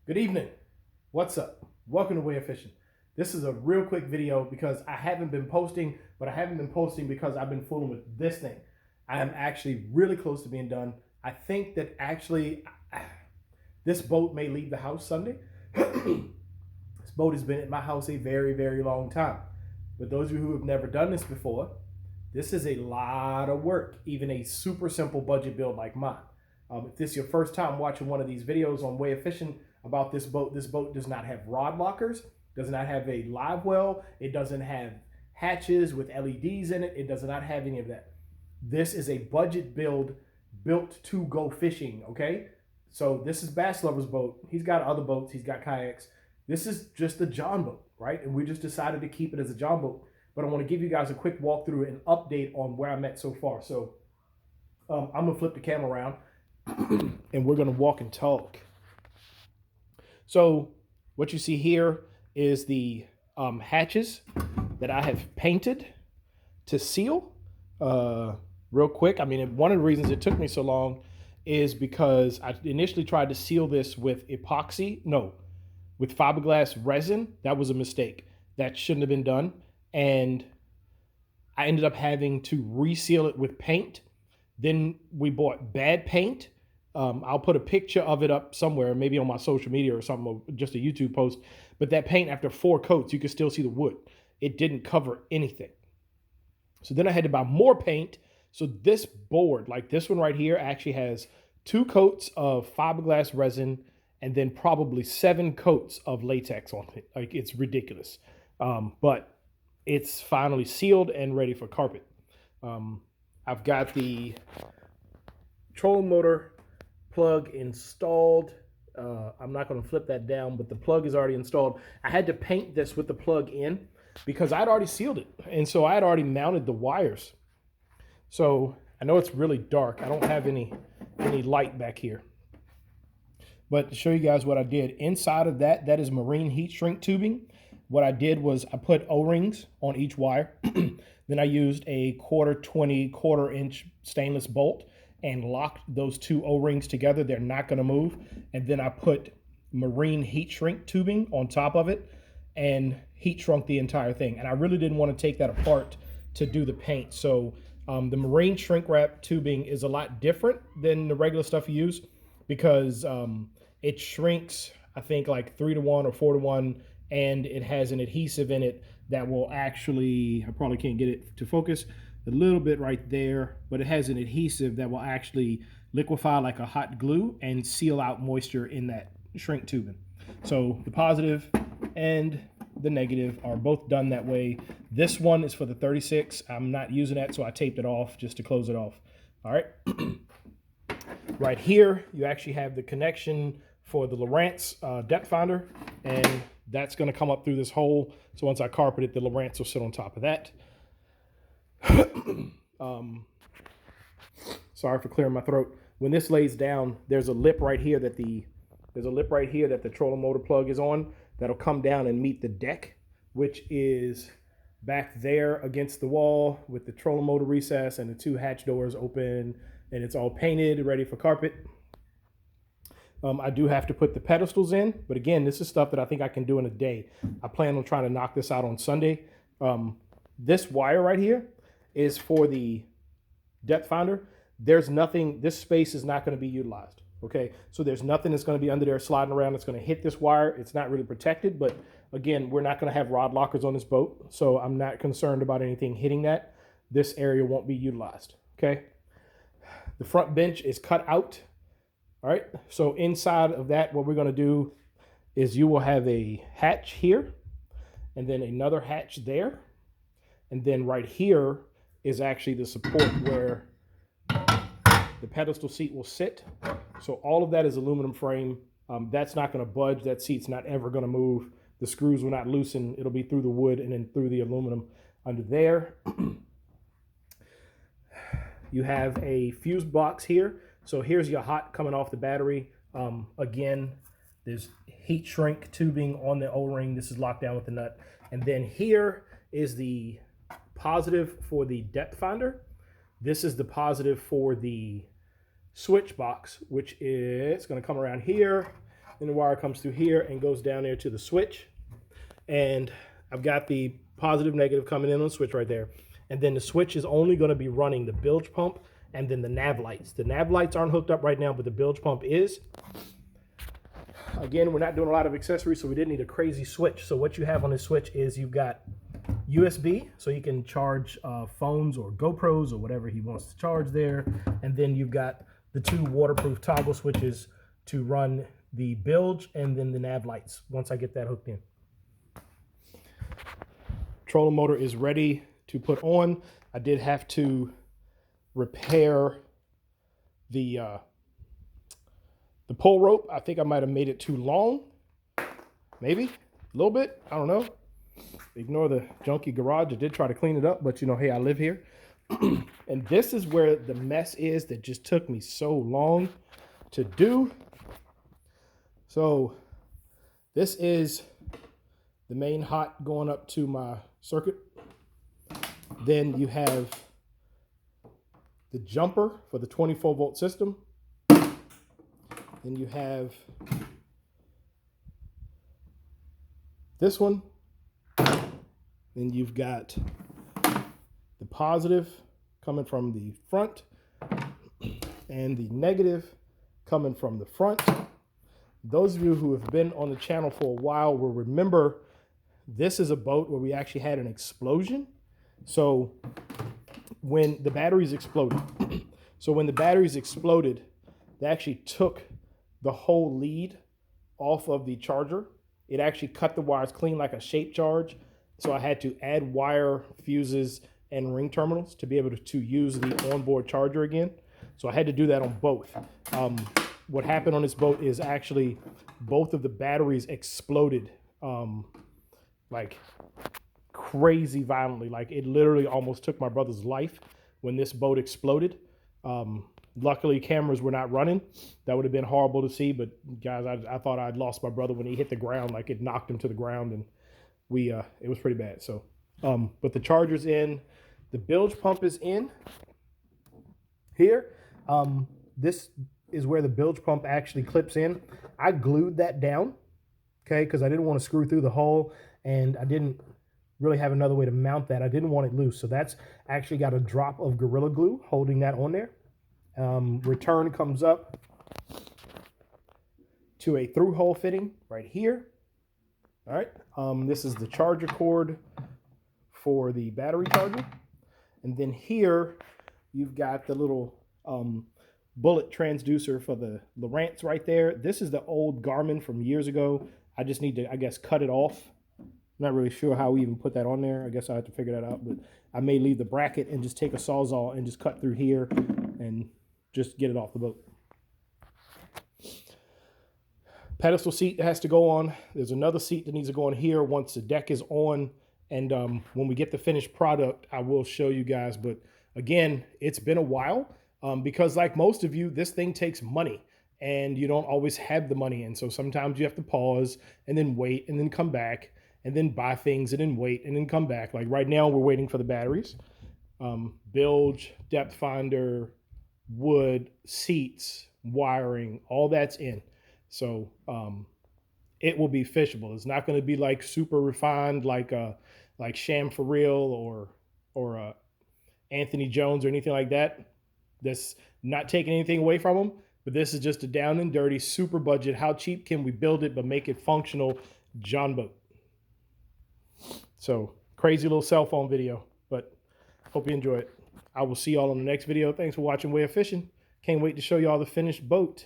Good evening. What's up? Welcome to Way of Fishing. This is a real quick video because I haven't been posting, but I haven't been posting because I've been fooling with this thing. I am actually really close to being done. I think that actually this boat may leave the house Sunday. This boat has been at my house a very, very long time. But those of you who have never done this before, this is a lot of work, even a super simple budget build like mine. If this is your first time watching one of these videos on Way of Fishing about this boat does not have rod lockers, does not have a live well, it doesn't have hatches with LEDs in it, it does not have any of that. This is a budget build built to go fishing, okay? So this is Bass Lover's boat. He's got other boats, he's got kayaks. This is just a Jon boat, right? And we just decided to keep it as a Jon boat. But I want to give you guys a quick walkthrough and update on where I'm at so far. So I'm gonna flip the camera around and we're gonna walk and talk. So what you see here is the hatches that I have painted to seal. Real quick, I mean, one of the reasons it took me so long is because I initially tried to seal this with with fiberglass resin. That was a mistake. That shouldn't have been done. And I ended up having to reseal it with paint. Then we bought bad paint. I'll put a picture of it up somewhere, maybe on my social media or something, or just a YouTube post. But that paint, after 4 coats, you can still see the wood. It didn't cover anything. So then I had to buy more paint. So this board, like this one right here, actually has 2 coats of fiberglass resin and then probably 7 coats of latex on it. Like, it's ridiculous. But it's finally sealed and ready for carpet. I've got the trolling motor plug installed. I'm not going to flip that down, but the plug is already installed. I had to paint this with the plug in because I'd already sealed it. And so I had already mounted the wires. So I know it's really dark. I don't have any light back here. But to show you guys what I did, inside of that is marine heat shrink tubing. What I did was I put O-rings on each wire. Then I used a 1/4-inch stainless bolt and locked those 2 O-rings together. They're not going to move. And then I put marine heat shrink tubing on top of it and heat shrunk the entire thing. And I really didn't want to take that apart to do the paint. So the marine shrink wrap tubing is a lot different than the regular stuff you use because it shrinks, I think, like 3-to-1 or 4-to-1, and it has an adhesive in it that will actually, I probably can't get it to focus, a little bit right there, but it has an adhesive that will actually liquefy like a hot glue and seal out moisture in that shrink tubing. So the positive and the negative are both done that way. This one is for the 36. I'm not using that, so I taped it off just to close it off. All right. Right here, you actually have the connection for the Lowrance depth finder, and that's going to come up through this hole. So once I carpet it, the Lowrance will sit on top of that. Sorry for clearing my throat. When this lays down, there's a lip right here that the trolling motor plug is on that'll come down and meet the deck, which is back there against the wall with the trolling motor recess and the 2 hatch doors open, and it's all painted, ready for carpet. I do have to put the pedestals in, but again, this is stuff that I think I can do in a day. I plan on trying to knock this out on Sunday. This wire right here is for the depth finder. There's nothing, this space is not going to be utilized. Okay, so there's nothing that's going to be under there sliding around that's going to hit this wire. It's not really protected, but again, we're not going to have rod lockers on this boat, so I'm not concerned about anything hitting that. This area won't be utilized. Okay, the front bench is cut out. All right, so inside of that, what we're going to do is you will have a hatch here and then another hatch there. And then right here is actually the support where the pedestal seat will sit. So all of that is aluminum frame. That's not going to budge. That seat's not ever going to move. The screws will not loosen. It'll be through the wood and then through the aluminum under there. You have a fuse box here. So here's your hot coming off the battery. Again, there's heat shrink tubing on the O-ring. This is locked down with the nut. And then here is the positive for the depth finder. This is the positive for the switch box, which is going to come around here. and the wire comes through here and goes down there to the switch. And I've got the positive, negative coming in on the switch right there. And then the switch is only going to be running the bilge pump and then the nav lights. The nav lights aren't hooked up right now, but the bilge pump is. Again, we're not doing a lot of accessories, so we didn't need a crazy switch. So what you have on this switch is you've got USB, so you can charge phones or GoPros or whatever he wants to charge there. And then you've got the two waterproof toggle switches to run the bilge and then the nav lights once I get that hooked in. Trolling motor is ready to put on. I did have to repair the pull rope. I think I might have made it too long. Maybe a little bit. I don't know. Ignore the junky garage. I did try to clean it up, but you know, hey, I live here. And this is where the mess is that just took me so long to do. So this is the main hot going up to my circuit. Then you have the jumper for the 24 volt system. Then you have this one. Then you've got the positive coming from the front and the negative coming from the front. Those of you who have been on the channel for a while will remember this is a boat where we actually had an explosion. So when the batteries exploded, they actually took the whole lead off of the charger. It actually cut the wires clean like a shape charge. So I had to add wire, fuses, and ring terminals to be able to use the onboard charger again. So I had to do that on both. What happened on this boat is actually both of the batteries exploded like crazy violently. Like it literally almost took my brother's life when this boat exploded. Luckily cameras were not running. That would have been horrible to see, but guys, I thought I'd lost my brother when he hit the ground. Like it knocked him to the ground, and it was pretty bad. So but the charger's in, the bilge pump is in here. This is where the bilge pump actually clips in. I glued that down, okay, because I didn't want to screw through the hole, and I didn't really have another way to mount that. I didn't want it loose, so that's actually got a drop of Gorilla Glue holding that on there. Return comes up to a through hole fitting right here. All right, this is the charger cord for the battery charger, and then here you've got the little bullet transducer for the Lowrance right there. This is the old Garmin from years ago. I just need to, I guess, cut it off. I'm not really sure how we even put that on there. I guess I have to figure that out, but I may leave the bracket and just take a Sawzall and just cut through here and just get it off the boat. Pedestal seat has to go on. There's another seat that needs to go on here once the deck is on. And when we get the finished product, I will show you guys. But again, it's been a while because like most of you, this thing takes money and you don't always have the money. And so sometimes you have to pause and then wait and then come back and then buy things and then wait and then come back. Like right now we're waiting for the batteries, bilge, depth finder, wood, seats, wiring, all that's in. So it will be fishable. It's not going to be like super refined like Sham for Real or Anthony Jones or anything like that. That's not taking anything away from them, but this is just a down and dirty, super budget. How cheap can we build it but make it functional? Jon Boat. So crazy little cell phone video, but hope you enjoy it. I will see y'all on the next video. Thanks for watching Way of Fishing. Can't wait to show y'all the finished boat.